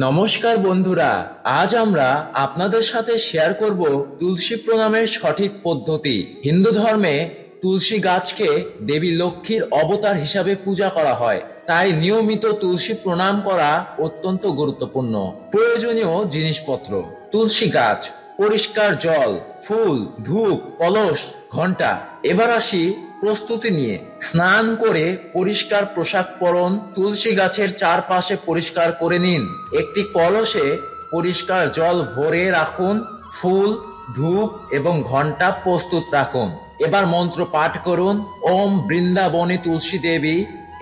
নমস্কার বন্ধুরা, আজ আমরা আপনাদের সাথে শেয়ার করব তুলসী প্রণামের সঠিক পদ্ধতি। হিন্দু ধর্মে তুলসী গাছকে দেবী লক্ষ্মীর অবতার হিসাবে পূজা করা হয়, তাই নিয়মিত তুলসী প্রণাম করা অত্যন্ত গুরুত্বপূর্ণ। প্রয়োজনীয় জিনিসপত্র: তুলসী গাছ, পরিষ্কার জল, ফুল, ধূপ, কলস, ঘণ্টা। এবার আসি প্রস্তুতি নিয়ে। স্নান করে পরিষ্কার পোশাক পরুন। তুলসী গাছের চারপাশে পরিষ্কার করে নিন। একটি কলসে পরিষ্কার জল ভরে রাখুন। ফুল, ধূপ এবং ঘণ্টা প্রস্তুত রাখুন। এবার মন্ত্র পাঠ করুন। ওম বৃন্দাবনী তুলসী দেবী,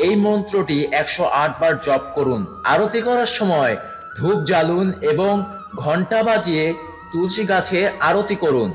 এই মন্ত্রটি 108 বার জপ করুন। আরতি করার সময় ধূপ জ্বালুন এবং ঘণ্টা বাজিয়ে তুলসী গাছে আরতি করুন।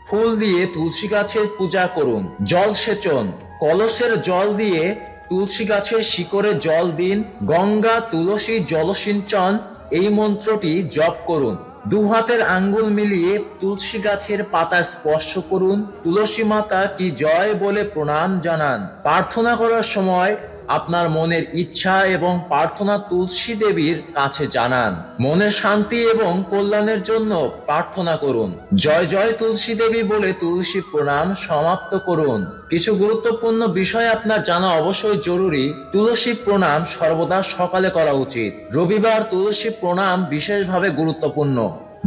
ফুল দিয়ে তুলসী গাছের পূজা করুন। জল সেচন: কলসের জল দিয়ে তুলসী গাছের শিকড়ে জল দিন। গঙ্গা তুলসী জলসিঞ্চন, এই মন্ত্রটি জপ করুন। দু হাতের আঙ্গুল মিলিয়ে তুলসী গাছের পাতা স্পর্শ করুন। তুলসী মাতা কি জয় বলে প্রণাম জানান। প্রার্থনা করার সময় আপনার মনের ইচ্ছা এবং প্রার্থনা তুলসী দেবীর কাছে জানান। মনের শান্তি এবং কল্যাণের জন্য প্রার্থনা করুন। জয় জয় তুলসী দেবী বলে তুলসী প্রণাম সমাপ্ত করুন। কিছু গুরুত্বপূর্ণ বিষয় আপনার জানা অবশ্যই জরুরি। তুলসী প্রণাম সর্বদা সকালে করা উচিত। রবিবার তুলসী প্রণাম বিশেষভাবে গুরুত্বপূর্ণ।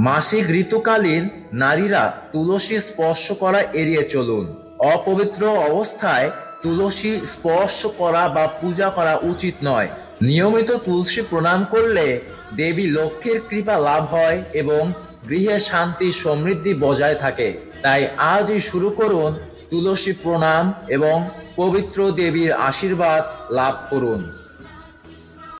মাসিক ঋতুকালীন নারীরা তুলসী স্পর্শ করা এড়িয়ে চলুন। অপবিত্র অবস্থায় তুলসী স্পর্শ করা বা পূজা করা উচিত নয়। নিয়মিত তুলসী প্রণাম করলে দেবী লক্ষ্মীর কৃপা লাভ হয় এবং গৃহে শান্তি সমৃদ্ধি বজায় থাকে। তাই আজই শুরু করুন তুলসী প্রণাম এবং পবিত্র দেবীর আশীর্বাদ লাভ করুন।